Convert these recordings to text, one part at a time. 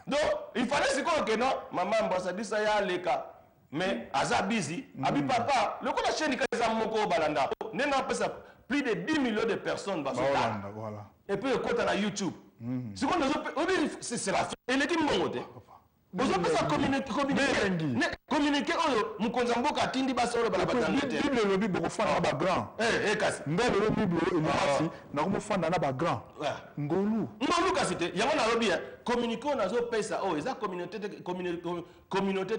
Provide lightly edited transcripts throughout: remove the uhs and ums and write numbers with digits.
Donc, il fallait se dire que non, maman ambassadrice ya leka. Mais, aza busy, abi papa, le coup de chaîne que ça moko balanda. Nena pesa plus de 10 millions de personnes voilà. Et puis le côté à YouTube. C'est la fin. Et les qui m'ont vous avez ça communiquer oh mukonzamboka atindi basolo bala batangete Bible le Bible ofana ba grand kasi ndelo le Bible inasi na komofanda na ba grand ngolu kasi te yango na lobi communiquer na zo pesa oh eza communauté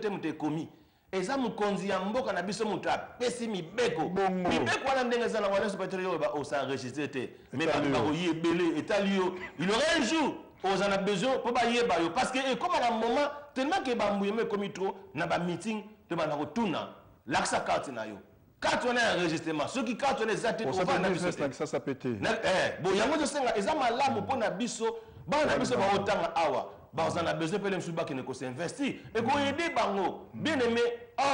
te mute komi eza mukonzi ya mboka na biso mutu apesi mibeko wana ndenge za na wana supérieur ba s'enregistrer te mais ba oyebele etalio il aurait un jour on a besoin pour bailler bayo parce que comme à un moment tellement que bambouye me comme trop na ba meeting de ba na retourna l'axa carte na yo quand on a enregistrement ceux qui quand on est zaté on va na biso ça ça pété bon yango je senga eza malamu pour na biso ba na biso ba otanga awa ba on a besoin pour les msuba qui ne ko s'investir et ko aider bango bien aimé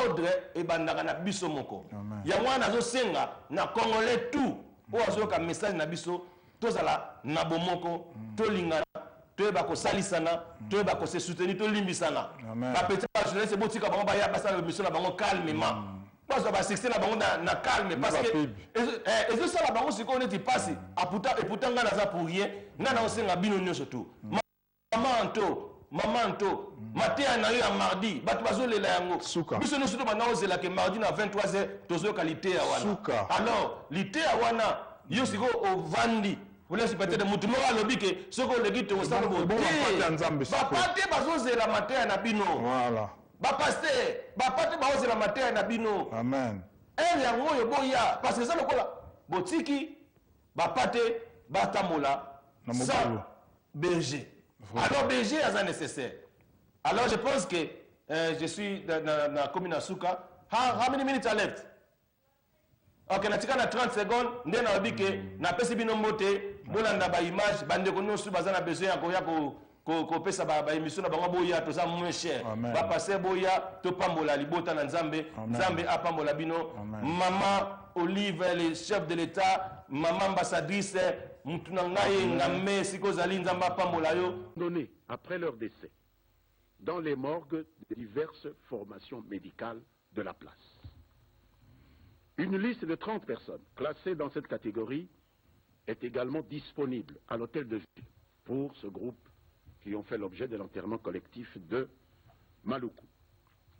ordre et bandaka na biso moko yango na zo senga na congolais tout o azoka message na biso tozala na bomoko tolingana toyeba kosalisana toyeba kose soutenir tolimbisana ba petit journaliste botika bango ba ya basala mission na bango calmement parce que ba 16 na bango na calme parce que et ça la bango siko neti passe et pourtant ngana za pour rien ngana osenga bino nyonso tout maman to matin na yo mardi bato bazolela yango biso nyonso to bana ozela ke mardi na 23h tozo qualité ya wana alors lité ya wana yo siko ovandi vous laissez peut-être mutu moko alobi ke soko oleki tokosala bapate bazozela mateya na bino bapaster bapate bazozela mateya na bino ere yango oyo boya parce que eza lokola botiki bapate batambola sans berger alors berger aza nécessaire alors je pense que je suis na commune Asuka how many minutes are left? Ok, natika na 30 secondes, nde na obike na pesi bino mbote, bolanda ba image, bande ko nyonso baza na besoin ya ko pesa ba émission na bango boya to za moins cher. Ba passer boya to pambola libota na Nzambe, Nzambe apambola bino. Maman Olive, le chef de l'État, maman ambassadrice, mutuna ngai ngame siko zali Nzamba pambola yo donné après leur décès dans les morgues de diverses formations médicales de la place. Une liste de 30 personnes classées dans cette catégorie est également disponible à l'hôtel de ville pour ce groupe qui ont fait l'objet de l'enterrement collectif de Maluku.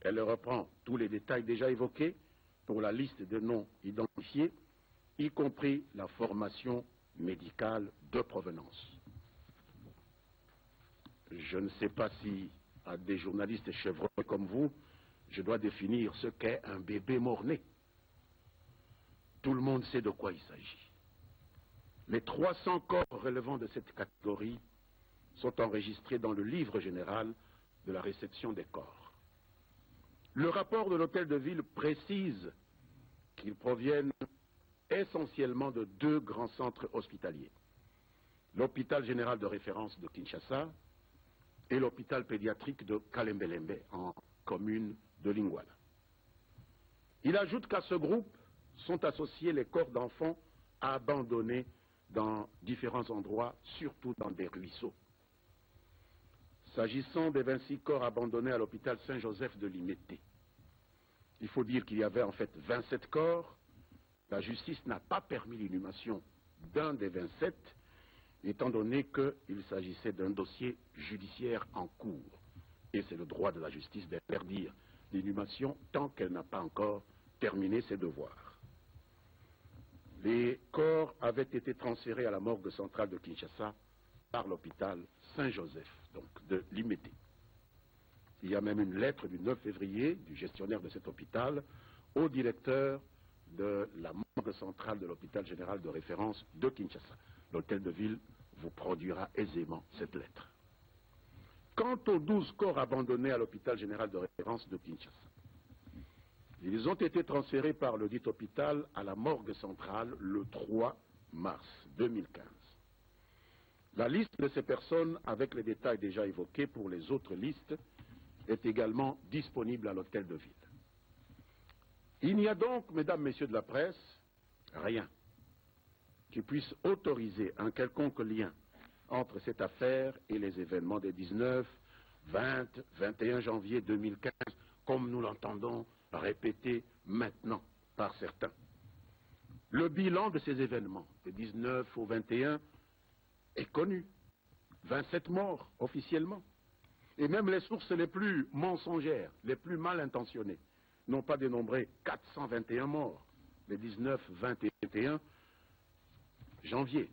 Elle reprend tous les détails déjà évoqués pour la liste de noms identifiés, y compris la formation médicale de provenance. Je ne sais pas si, à des journalistes chevronnés comme vous, je dois définir ce qu'est un bébé mort-né. Tout le monde sait de quoi il s'agit. Les 300 corps relevant de cette catégorie sont enregistrés dans le livre général de la réception des corps. Le rapport de l'hôtel de ville précise qu'ils proviennent essentiellement de 2 grands centres hospitaliers. L'hôpital général de référence de Kinshasa et l'hôpital pédiatrique de Kalembelembe en commune de Lingouala. Il ajoute qu'à ce groupe sont associés les corps d'enfants abandonnés dans différents endroits, surtout dans des ruisseaux. S'agissant des 26 corps abandonnés à l'hôpital Saint-Joseph de Limete, il faut dire qu'il y avait en fait 27 corps. La justice n'a pas permis l'inhumation d'un des 27, étant donné qu'il s'agissait d'un dossier judiciaire en cours. Et c'est le droit de la justice d'interdire l'inhumation tant qu'elle n'a pas encore terminé ses devoirs. Les corps avaient été transférés à la morgue centrale de Kinshasa par l'hôpital Saint-Joseph, donc de Limete. Il y a même une lettre du 9 février du gestionnaire de cet hôpital au directeur de la morgue centrale de l'hôpital général de référence de Kinshasa. L'hôtel de ville vous produira aisément cette lettre. Quant aux 12 corps abandonnés à l'hôpital général de référence de Kinshasa, ils ont été transférés par le dit hôpital à la morgue centrale le 3 mars 2015. La liste de ces personnes, avec les détails déjà évoqués pour les autres listes, est également disponible à l'hôtel de ville. Il n'y a donc, mesdames, messieurs de la presse, rien qui puisse autoriser un quelconque lien entre cette affaire et les événements des 19, 20, 21 janvier 2015, comme nous l'entendons répéter maintenant par certains. Le bilan de ces événements, des 19 au 21, est connu. 27 morts officiellement. Et même les sources les plus mensongères, les plus mal intentionnées, n'ont pas dénombré 421 morts, les 19, 20 et 21 janvier.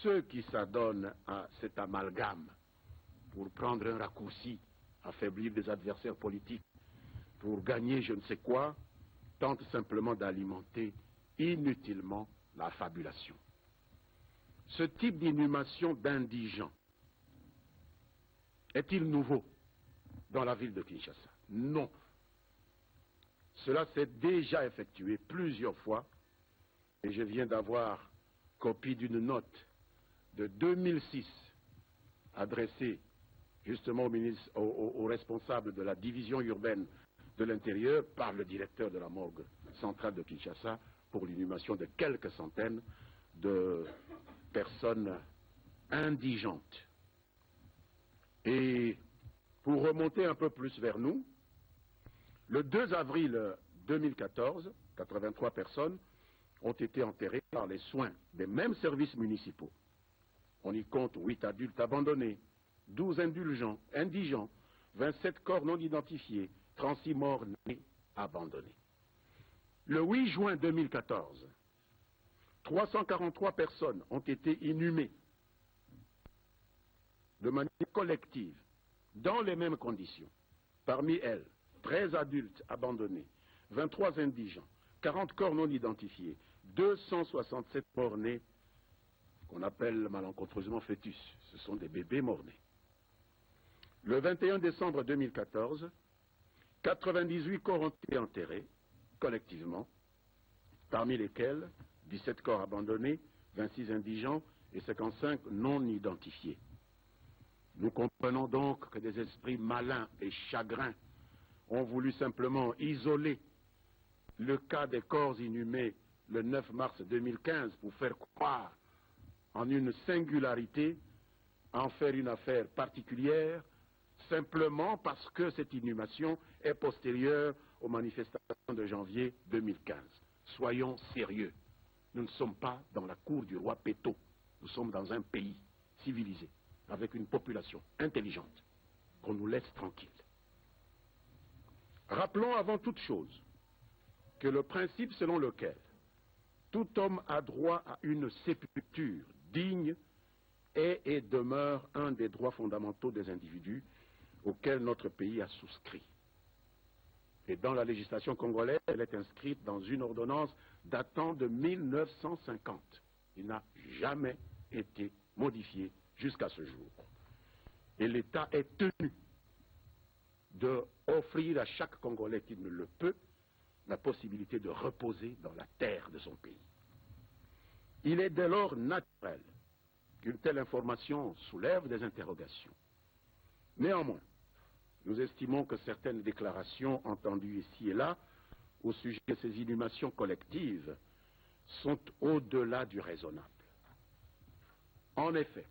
Ceux qui s'adonnent à cet amalgame pour prendre un raccourci, affaiblir des adversaires politiques, pour gagner je ne sais quoi, tentent simplement d'alimenter inutilement la fabulation. Ce type d'inhumation d'indigents est-il nouveau dans la ville de Kinshasa? Non. Cela s'est déjà effectué plusieurs fois et je viens d'avoir copie d'une note de 2006 adressée justement au responsable de la division urbaine de l'intérieur par le directeur de la morgue centrale de Kinshasa pour l'inhumation de quelques centaines de personnes indigentes. Et pour remonter un peu plus vers nous, le 2 avril 2014, 83 personnes ont été enterrées par les soins des mêmes services municipaux. On y compte 8 adultes abandonnés, 12 indigents, 27 corps non identifiés, 36 morts nés abandonnés. Le 8 juin 2014, 343 personnes ont été inhumées de manière collective, dans les mêmes conditions. Parmi elles, 13 adultes abandonnés, 23 indigents, 40 corps non identifiés, 267 morts-nés, qu'on appelle malencontreusement fœtus. Ce sont des bébés morts-nés. Le 21 décembre 2014, 98 corps ont été enterrés, collectivement, parmi lesquels 17 corps abandonnés, 26 indigents et 55 non identifiés. Nous comprenons donc que des esprits malins et chagrins ont voulu simplement isoler le cas des corps inhumés le 9 mars 2015 pour faire croire en une singularité, en faire une affaire particulière, simplement parce que cette inhumation est postérieure aux manifestations de janvier 2015. Soyons sérieux. Nous ne sommes pas dans la cour du roi Péto. Nous sommes dans un pays civilisé, avec une population intelligente, qu'on nous laisse tranquille. Rappelons avant toute chose que le principe selon lequel tout homme a droit à une sépulture digne est et demeure un des droits fondamentaux des individus auxquels notre pays a souscrit. Et dans la législation congolaise, elle est inscrite dans une ordonnance datant de 1950. Il n'a jamais été modifié jusqu'à ce jour. Et l'État est tenu d'offrir à chaque Congolais qui ne le peut la possibilité de reposer dans la terre de son pays. Il est dès lors naturel qu'une telle information soulève des interrogations. Néanmoins, nous estimons que certaines déclarations entendues ici et là au sujet de ces inhumations collectives sont au-delà du raisonnable. En effet,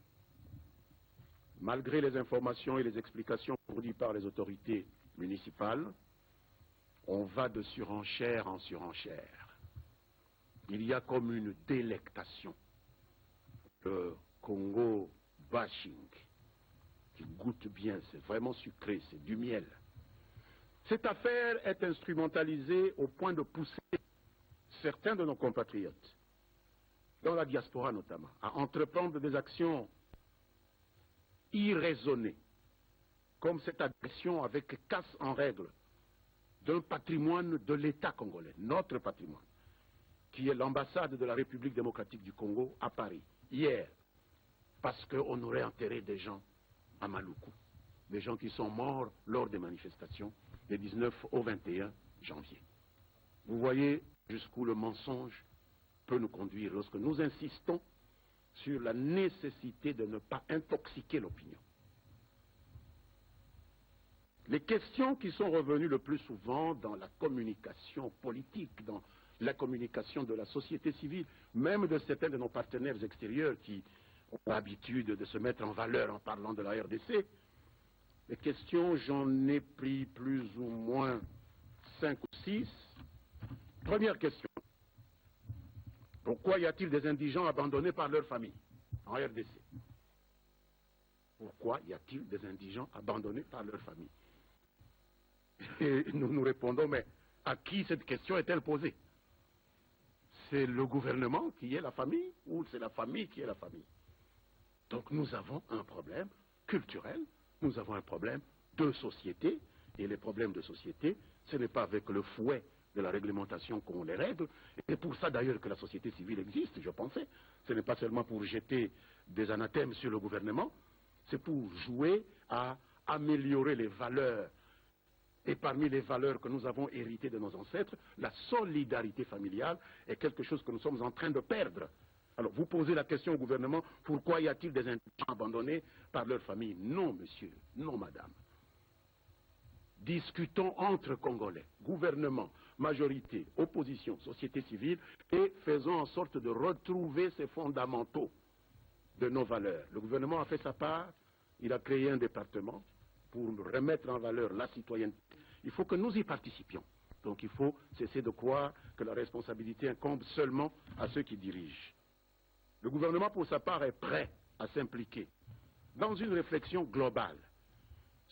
malgré les informations et les explications fournies par les autorités municipales, on va de surenchère en surenchère. Il y a comme une délectation, le Congo bashing, qui goûte bien, c'est vraiment sucré, c'est du miel. Cette affaire est instrumentalisée au point de pousser certains de nos compatriotes, dans la diaspora notamment, à entreprendre des actions irraisonnées, comme cette agression avec casse en règle d'un patrimoine de l'État congolais, notre patrimoine, qui est l'ambassade de la République démocratique du Congo à Paris, hier, parce qu'on aurait enterré des gens à Maluku, des gens qui sont morts lors des manifestations des 19 au 21 janvier. Vous voyez jusqu'où le mensonge peut nous conduire lorsque nous insistons sur la nécessité de ne pas intoxiquer l'opinion. Les questions qui sont revenues le plus souvent dans la communication politique, dans la communication de la société civile, même de certains de nos partenaires extérieurs qui ont l'habitude de se mettre en valeur en parlant de la RDC, questions, j'en ai pris plus ou moins 5 ou 6. Première question. Pourquoi y a-t-il des indigents abandonnés par leur famille en RDC? Pourquoi y a-t-il des indigents abandonnés par leur famille? Et nous nous répondons, mais à qui cette question est-elle posée? C'est le gouvernement qui est la famille ou c'est la famille qui est la famille? Donc nous avons un problème culturel, nous avons un problème de société, et les problèmes de société, ce n'est pas avec le fouet de la réglementation qu'on les règle, et c'est pour ça d'ailleurs que la société civile existe, je pensais. Ce n'est pas seulement pour jeter des anathèmes sur le gouvernement, c'est pour jouer à améliorer les valeurs. Et parmi les valeurs que nous avons héritées de nos ancêtres, la solidarité familiale est quelque chose que nous sommes en train de perdre. Alors vous posez la question au gouvernement, pourquoi y a-t-il des indigents abandonnés par leur famille? Non, monsieur, non, madame. Discutons entre Congolais, gouvernement, majorité, opposition, société civile, et faisons en sorte de retrouver ces fondamentaux de nos valeurs. Le gouvernement a fait sa part, il a créé un département pour remettre en valeur la citoyenneté. Il faut que nous y participions. Donc il faut cesser de croire que la responsabilité incombe seulement à ceux qui dirigent. Le gouvernement, pour sa part, est prêt à s'impliquer dans une réflexion globale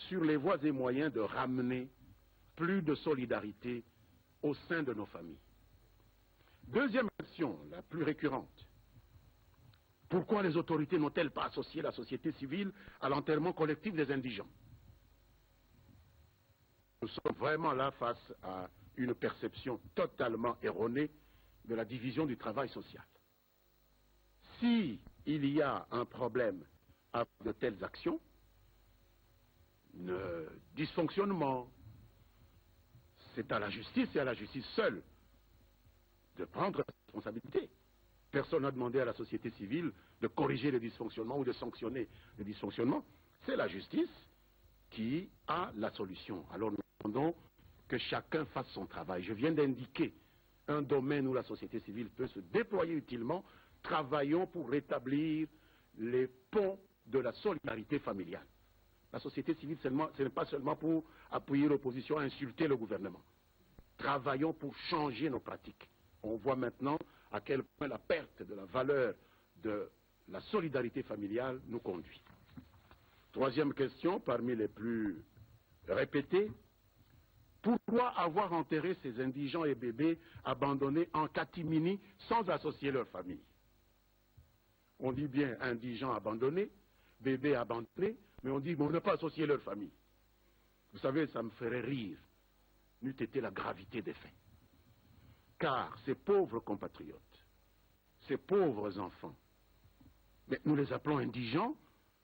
sur les voies et moyens de ramener plus de solidarité au sein de nos familles. Deuxième question, la plus récurrente. Pourquoi les autorités n'ont-elles pas associé la société civile à l'enterrement collectif des indigents? Nous sommes vraiment là face à une perception totalement erronée de la division du travail social. Si il y a un problème avec de telles actions, dysfonctionnement, c'est à la justice et à la justice seule de prendre la responsabilité. Personne n'a demandé à la société civile de corriger les dysfonctionnements ou de sanctionner les dysfonctionnements. C'est la justice qui a la solution. Alors nous demandons que chacun fasse son travail. Je viens d'indiquer un domaine où la société civile peut se déployer utilement. Travaillons pour rétablir les ponts de la solidarité familiale. La société civile, ce n'est pas seulement pour appuyer l'opposition, insulter le gouvernement. Travaillons pour changer nos pratiques. On voit maintenant à quel point la perte de la valeur de la solidarité familiale nous conduit. Troisième question, parmi les plus répétées. Pourquoi avoir enterré ces indigents et bébés abandonnés en catimini sans associer leur famille? On dit bien indigents abandonnés, bébés abandonnés, mais on dit on n'a pas associé leur famille. Vous savez, ça me ferait rire, n'eût été la gravité des faits. Car ces pauvres compatriotes, ces pauvres enfants, mais nous les appelons indigents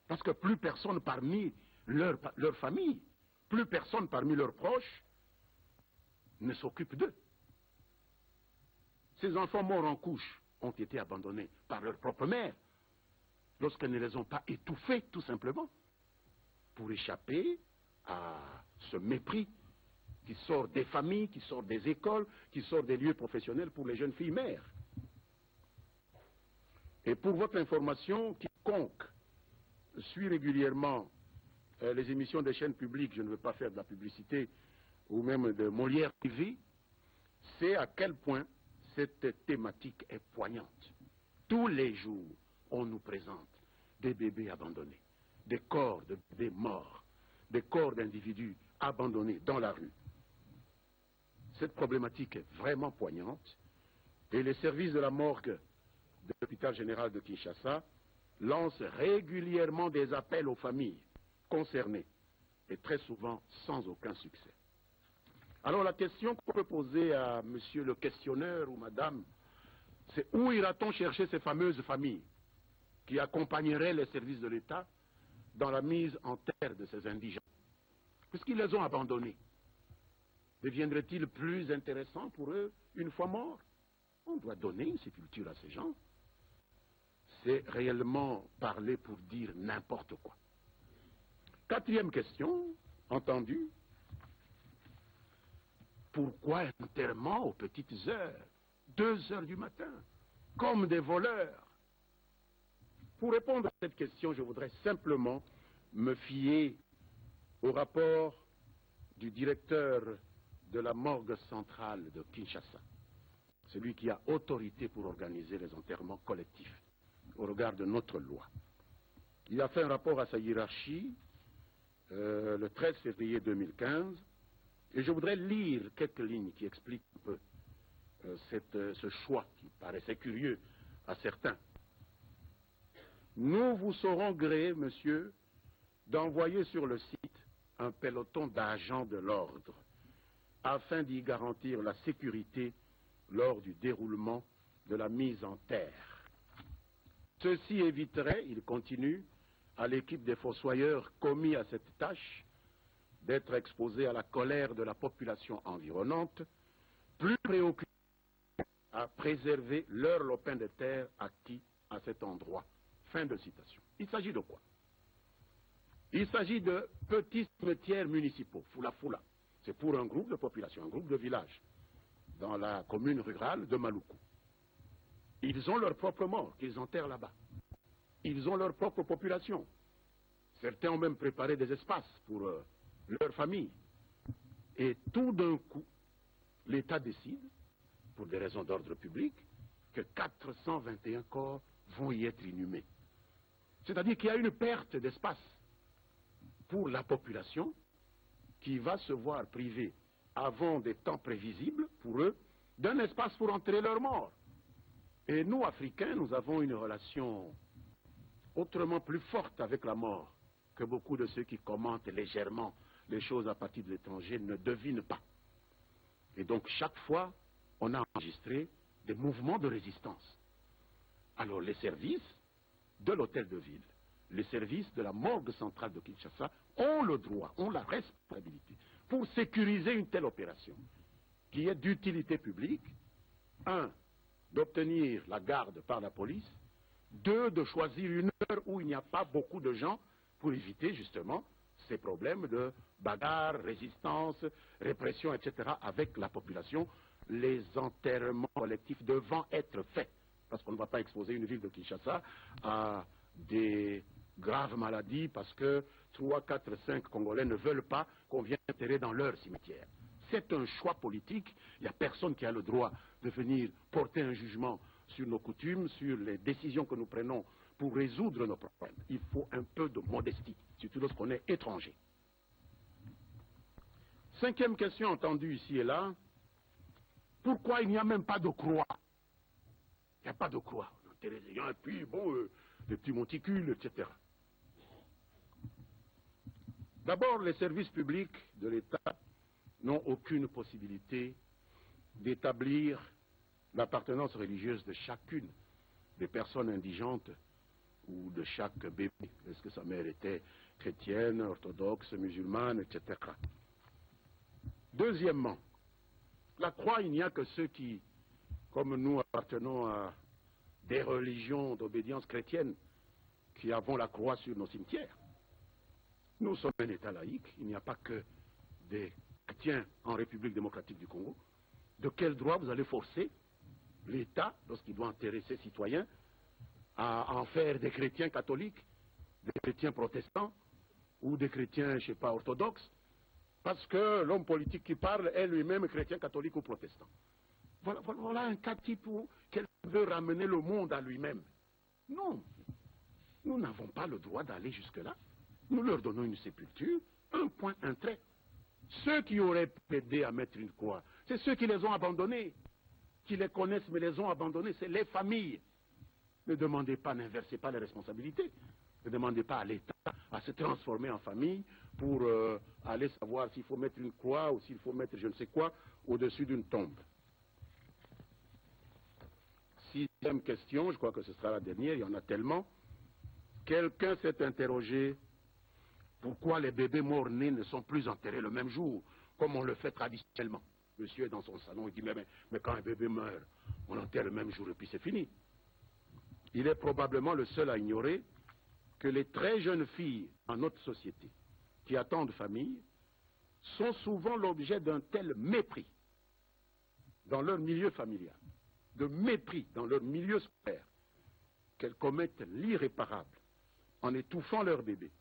parce que plus personne parmi leur famille, plus personne parmi leurs proches ne s'occupe d'eux. Ces enfants morts en couche ont été abandonnés par leur propre mère lorsqu'elles ne les ont pas étouffés, tout simplement, pour échapper à ce mépris qui sort des familles, qui sort des écoles, qui sort des lieux professionnels pour les jeunes filles mères. Et pour votre information, quiconque suit régulièrement les émissions des chaînes publiques, je ne veux pas faire de la publicité, ou même de Molière TV, sait à quel point cette thématique est poignante. Tous les jours, on nous présente des bébés abandonnés, des corps de bébés morts, des corps d'individus abandonnés dans la rue. Cette problématique est vraiment poignante et les services de la morgue de l'hôpital général de Kinshasa lancent régulièrement des appels aux familles concernées et très souvent sans aucun succès. Alors la question qu'on peut poser à monsieur le questionneur ou madame, c'est où ira-t-on chercher ces fameuses familles qui accompagneraient les services de l'État dans la mise en terre de ces indigents? Puisqu'ils les ont abandonnés, deviendrait-il plus intéressant pour eux une fois morts? On doit donner une sépulture à ces gens. C'est réellement parler pour dire n'importe quoi. Quatrième question, entendue. Pourquoi un enterrement aux petites heures, 2 heures du matin, comme des voleurs? Pour répondre à cette question, je voudrais simplement me fier au rapport du directeur de la morgue centrale de Kinshasa, celui qui a autorité pour organiser les enterrements collectifs au regard de notre loi. Il a fait un rapport à sa hiérarchie le 13 février 2015 et je voudrais lire quelques lignes qui expliquent un peu ce choix qui paraissait curieux à certains. Nous vous saurons gré, monsieur, d'envoyer sur le site un peloton d'agents de l'ordre afin d'y garantir la sécurité lors du déroulement de la mise en terre. Ceci éviterait, il continue, à l'équipe des fossoyeurs commis à cette tâche d'être exposés à la colère de la population environnante, plus préoccupés à préserver leur lopin de terre acquis à cet endroit. Fin de citation. Il s'agit de quoi? Il s'agit de petits cimetières municipaux, Fula-Fula. C'est pour un groupe de population, un groupe de villages, dans la commune rurale de Maluku. Ils ont leur propre mort qu'ils enterrent là-bas. Ils ont leur propre population. Certains ont même préparé des espaces pour leur famille. Et tout d'un coup, l'État décide, pour des raisons d'ordre public, que 421 corps vont y être inhumés. C'est-à-dire qu'il y a une perte d'espace pour la population qui va se voir privée, avant des temps prévisibles pour eux, d'un espace pour enterrer leurs morts. Et nous, Africains, nous avons une relation autrement plus forte avec la mort que beaucoup de ceux qui commentent légèrement les choses à partir de l'étranger ne devinent pas. Et donc, chaque fois, on a enregistré des mouvements de résistance. Alors, les services de l'hôtel de ville, les services de la morgue centrale de Kinshasa ont le droit, ont la responsabilité pour sécuriser une telle opération qui est d'utilité publique. 1, d'obtenir la garde par la police. 2, de choisir une heure où il n'y a pas beaucoup de gens pour éviter justement ces problèmes de bagarre, résistance, répression, etc. avec la population. Les enterrements collectifs devant être faits, parce qu'on ne va pas exposer une ville de Kinshasa à des graves maladies parce que 3, 4, 5 Congolais ne veulent pas qu'on vienne enterrer dans leur cimetière. C'est un choix politique. Il n'y a personne qui a le droit de venir porter un jugement sur nos coutumes, sur les décisions que nous prenons pour résoudre nos problèmes. Il faut un peu de modestie, surtout lorsqu'on est étranger. 5e question entendue ici et là. Pourquoi il n'y a même pas de croix? Il n'y a pas de croix. On enterre les gens et puis, bon, des petits monticules, etc. D'abord, les services publics de l'État n'ont aucune possibilité d'établir l'appartenance religieuse de chacune des personnes indigentes ou de chaque bébé. Est-ce que sa mère était chrétienne, orthodoxe, musulmane, etc. Deuxièmement, la croix, il n'y a que ceux qui, comme nous appartenons à des religions d'obédience chrétienne, qui avons la croix sur nos cimetières. Nous sommes un État laïque, il n'y a pas que des chrétiens en République démocratique du Congo. De quel droit vous allez forcer l'État, lorsqu'il doit enterrer ses citoyens, à en faire des chrétiens catholiques, des chrétiens protestants, ou des chrétiens, je ne sais pas, orthodoxes, parce que l'homme politique qui parle est lui-même chrétien, catholique ou protestant. Voilà un cas type où quelqu'un veut ramener le monde à lui-même. Non, nous n'avons pas le droit d'aller jusque-là. Nous leur donnons une sépulture, un point, un trait. Ceux qui auraient aidé à mettre une croix, c'est ceux qui les ont abandonnés, qui les connaissent mais les ont abandonnés, c'est les familles. Ne demandez pas, n'inversez pas les responsabilités. Ne demandez pas à l'État à se transformer en famille pour aller savoir s'il faut mettre une croix ou s'il faut mettre je ne sais quoi au-dessus d'une tombe. 6e question, je crois que ce sera la dernière, il y en a tellement. Quelqu'un s'est interrogé pourquoi les bébés morts-nés ne sont plus enterrés le même jour, comme on le fait traditionnellement. Monsieur est dans son salon, il dit mais quand un bébé meurt, on enterre le même jour et puis c'est fini. Il est probablement le seul à ignorer que les très jeunes filles en notre société qui attendent famille sont souvent l'objet d'un tel mépris dans leur milieu familial, de mépris dans leur milieu scolaire, qu'elles commettent l'irréparable en étouffant leur bébé,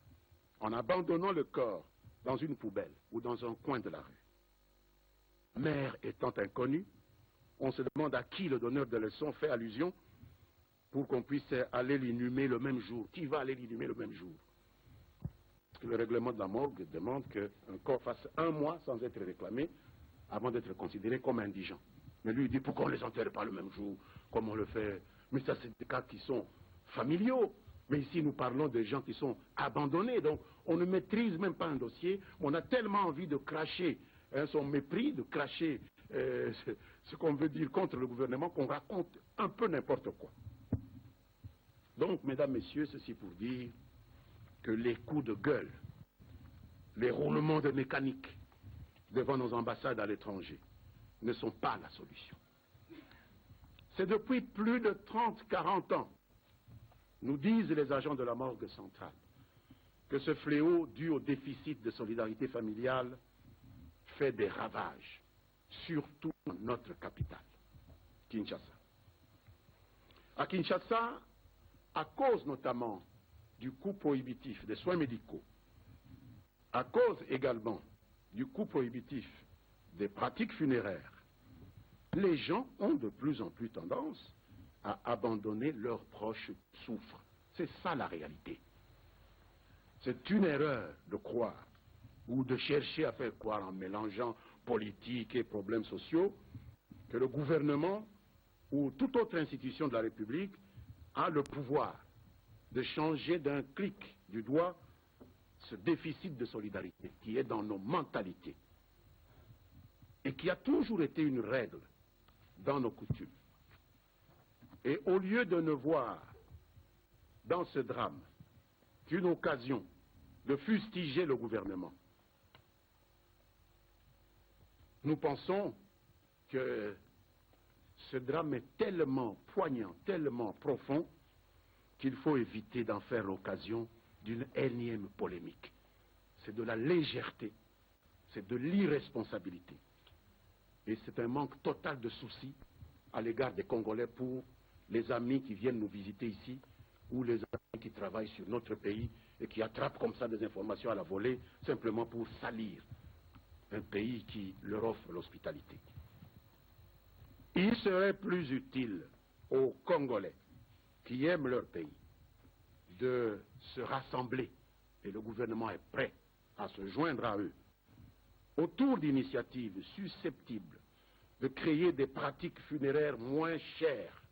en abandonnant le corps dans une poubelle ou dans un coin de la rue. Mère étant inconnue, on se demande à qui le donneur de leçons fait allusion pour qu'on puisse aller l'inhumer le même jour. Qui va aller l'inhumer le même jour? Le règlement de la morgue demande qu'un corps fasse 1 mois sans être réclamé avant d'être considéré comme indigent. Mais lui, il dit pourquoi on ne les enterre pas le même jour, comme on le fait. Mais ça, c'est des cas qui sont familiaux. Mais ici, nous parlons de gens qui sont abandonnés. Donc, on ne maîtrise même pas un dossier. On a tellement envie de cracher son mépris, de cracher ce qu'on veut dire contre le gouvernement, qu'on raconte un peu n'importe quoi. Donc, mesdames, messieurs, ceci pour dire que les coups de gueule, les roulements de mécanique devant nos ambassades à l'étranger ne sont pas la solution. C'est depuis plus de 30-40 ans, nous disent les agents de la morgue centrale, que ce fléau dû au déficit de solidarité familiale fait des ravages, surtout dans notre capitale, Kinshasa. À Kinshasa, à cause notamment du coût prohibitif des soins médicaux, à cause également du coût prohibitif des pratiques funéraires, les gens ont de plus en plus tendance à abandonner leurs proches qui souffrent. C'est ça la réalité. C'est une erreur de croire ou de chercher à faire croire en mélangeant politique et problèmes sociaux que le gouvernement ou toute autre institution de la République a le pouvoir de changer d'un clic du doigt ce déficit de solidarité qui est dans nos mentalités et qui a toujours été une règle dans nos coutumes. Et au lieu de ne voir dans ce drame qu'une occasion de fustiger le gouvernement, nous pensons que ce drame est tellement poignant, tellement profond, qu'il faut éviter d'en faire l'occasion d'une énième polémique. C'est de la légèreté, c'est de l'irresponsabilité. Et c'est un manque total de souci à l'égard des Congolais pour les amis qui viennent nous visiter ici ou les amis qui travaillent sur notre pays et qui attrapent comme ça des informations à la volée simplement pour salir un pays qui leur offre l'hospitalité. Il serait plus utile aux Congolais qui aiment leur pays de se rassembler, et le gouvernement est prêt à se joindre à eux, autour d'initiatives susceptibles de créer des pratiques funéraires moins chères,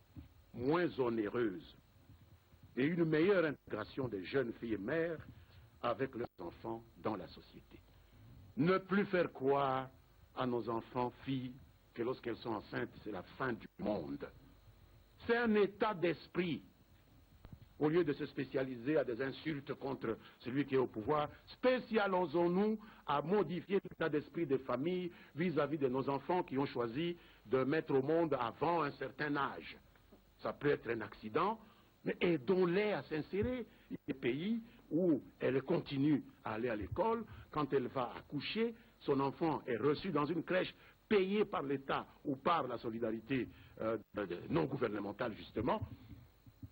moins onéreuses, et une meilleure intégration des jeunes filles et mères avec leurs enfants dans la société. Ne plus faire croire à nos enfants filles que lorsqu'elles sont enceintes, c'est la fin du monde. C'est un état d'esprit. Au lieu de se spécialiser à des insultes contre celui qui est au pouvoir, spécialisons-nous à modifier l'état d'esprit des familles vis-à-vis de nos enfants qui ont choisi de mettre au monde avant un certain âge. Ça peut être un accident, mais aidons-les à s'insérer. Il y a des pays où elle continue à aller à l'école, quand elle va accoucher, son enfant est reçu dans une crèche payée par l'État ou par la solidarité non gouvernementale justement,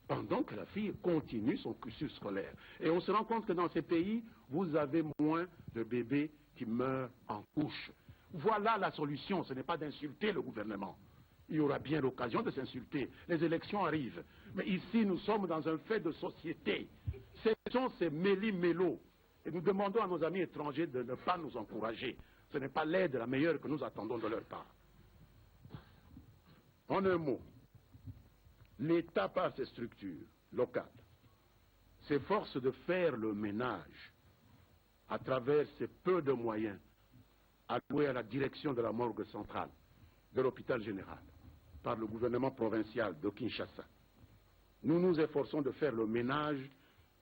pendant que la fille continue son cursus scolaire. Et on se rend compte que dans ces pays, vous avez moins de bébés qui meurent en couche. Voilà la solution, ce n'est pas d'insulter le gouvernement. Il y aura bien l'occasion de s'insulter. Les élections arrivent. Mais ici, nous sommes dans un fait de société. Ce sont ces méli-mélos. Et nous demandons à nos amis étrangers de ne pas nous encourager. Ce n'est pas l'aide la meilleure que nous attendons de leur part. En un mot, l'État, par ses structures locales, s'efforce de faire le ménage à travers ces peu de moyens alloués à la direction de la morgue centrale de l'hôpital général par le gouvernement provincial de Kinshasa. Nous nous efforçons de faire le ménage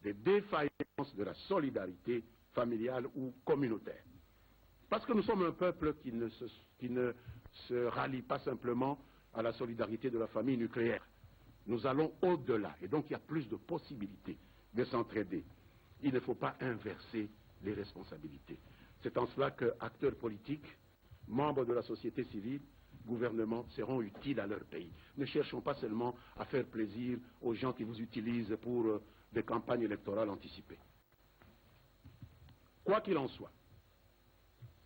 des défaillances de la solidarité familiale ou communautaire. Parce que nous sommes un peuple qui ne se rallie pas simplement à la solidarité de la famille nucléaire. Nous allons au-delà, et donc il y a plus de possibilités de s'entraider. Il ne faut pas inverser les responsabilités. C'est en cela que acteurs politiques, membres de la société civile, gouvernements seront utiles à leur pays. Ne cherchons pas seulement à faire plaisir aux gens qui vous utilisent pour des campagnes électorales anticipées. Quoi qu'il en soit,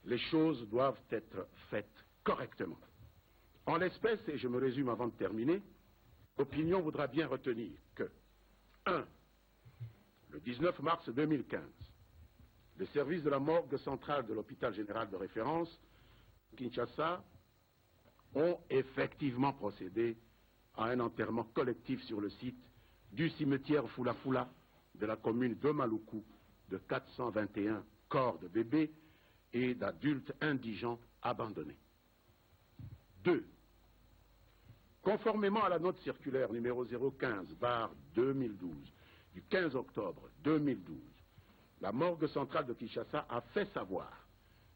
les choses doivent être faites correctement. En l'espèce, et je me résume avant de terminer, l'opinion voudra bien retenir que 1. Le 19 mars 2015, les services de la morgue centrale de l'hôpital général de référence, Kinshasa, ont effectivement procédé à un enterrement collectif sur le site du cimetière Fula Fula de la commune de Maluku de 421 corps de bébés et d'adultes indigents abandonnés. 2. Conformément à la note circulaire numéro 015/2012 du 15 octobre 2012, la morgue centrale de Kinshasa a fait savoir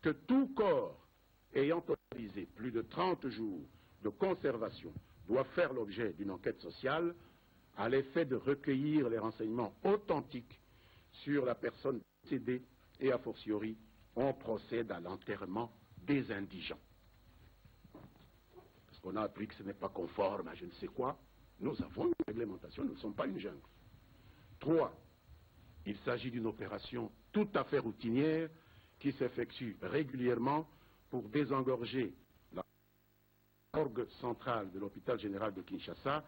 que tout corps ayant totalisé plus de 30 jours de conservation doit faire l'objet d'une enquête sociale à l'effet de recueillir les renseignements authentiques sur la personne décédée et a fortiori on procède à l'enterrement des indigents. Parce qu'on a appris que ce n'est pas conforme à je ne sais quoi, nous avons une réglementation, nous ne sommes pas une jungle. 3. Il s'agit d'une opération tout à fait routinière qui s'effectue régulièrement pour désengorger la morgue centrale de l'hôpital général de Kinshasa,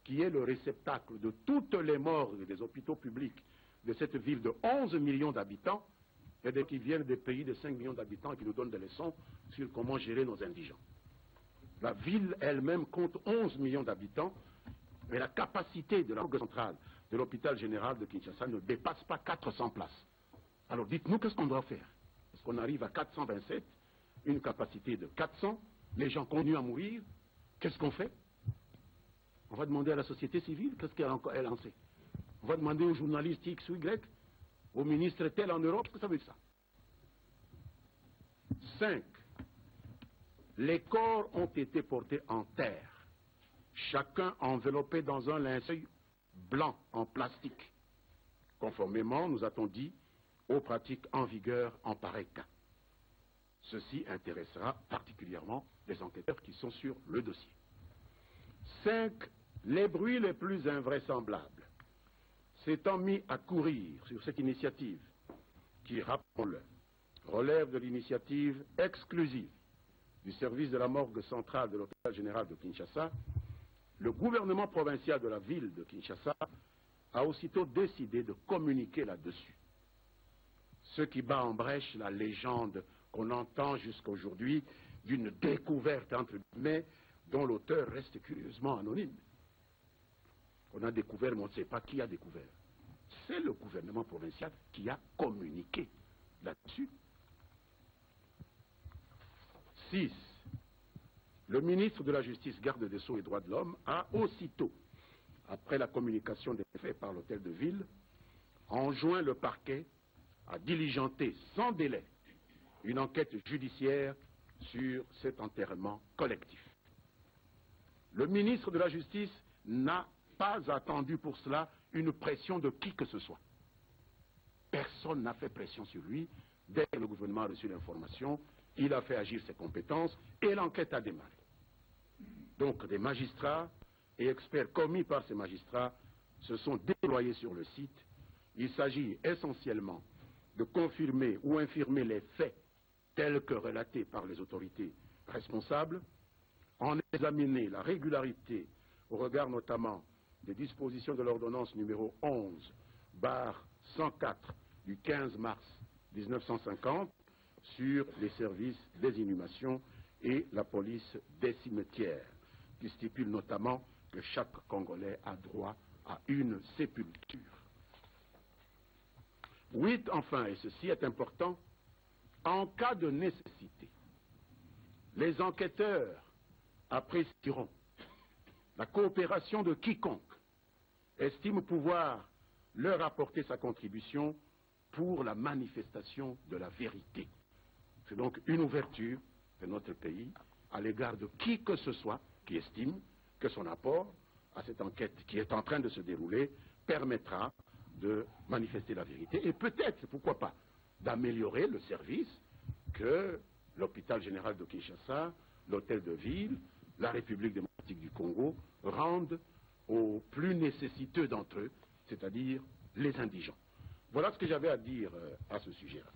qui est le réceptacle de toutes les morgues des hôpitaux publics de cette ville de 11 millions d'habitants et qui viennent des pays de 5 millions d'habitants et qui nous donnent des leçons sur comment gérer nos indigents. La ville elle-même compte 11 millions d'habitants, mais la capacité de la morgue centrale de l'hôpital général de Kinshasa ne dépasse pas 400 places. Alors dites-nous, qu'est-ce qu'on doit faire? Est-ce qu'on arrive à 427, une capacité de 400, les gens continuent à mourir, qu'est-ce qu'on fait? On va demander à la société civile, qu'est-ce qu'elle en sait? On va demander aux journalistes X ou Y, au ministre tel en Europe, qu'est-ce que ça veut dire ça? 5. Les corps ont été portés en terre, chacun enveloppé dans un linceul blanc en plastique, conformément, nous a-t-on dit, aux pratiques en vigueur en pareil cas. Ceci intéressera particulièrement les enquêteurs qui sont sur le dossier. 5. Les bruits les plus invraisemblables s'étant mis à courir sur cette initiative, qui, rappelons-le, relève de l'initiative exclusive du service de la morgue centrale de l'hôpital général de Kinshasa, le gouvernement provincial de la ville de Kinshasa a aussitôt décidé de communiquer là-dessus. Ce qui bat en brèche la légende qu'on entend jusqu'à aujourd'hui d'une découverte, entre guillemets, dont l'auteur reste curieusement anonyme. On a découvert, mais on ne sait pas qui a découvert. C'est le gouvernement provincial qui a communiqué là-dessus. 6. Le ministre de la Justice, garde des Sceaux et Droits de l'Homme a aussitôt, après la communication des faits par l'hôtel de ville, enjoint le parquet à diligenter sans délai une enquête judiciaire sur cet enterrement collectif. Le ministre de la Justice n'a pas attendu pour cela une pression de qui que ce soit. Personne n'a fait pression sur lui. Dès que le gouvernement a reçu l'information, il a fait agir ses compétences et l'enquête a démarré. Donc des magistrats et experts commis par ces magistrats se sont déployés sur le site. Il s'agit essentiellement de confirmer ou infirmer les faits tels que relatés par les autorités responsables, en examiner la régularité au regard notamment des dispositions de l'ordonnance numéro 11/104 du 15 mars 1950 sur les services des inhumations et la police des cimetières, qui stipule notamment que chaque Congolais a droit à une sépulture. 8, enfin, et ceci est important, en cas de nécessité, les enquêteurs apprécieront la coopération de quiconque estime pouvoir leur apporter sa contribution pour la manifestation de la vérité. C'est donc une ouverture de notre pays à l'égard de qui que ce soit qui estime que son apport à cette enquête qui est en train de se dérouler permettra de manifester la vérité et peut-être, pourquoi pas, d'améliorer le service que l'hôpital général de Kinshasa, l'hôtel de ville, la République démocratique du Congo rendent aux plus nécessiteux d'entre eux, c'est-à-dire les indigents. Voilà ce que j'avais à dire à ce sujet-là.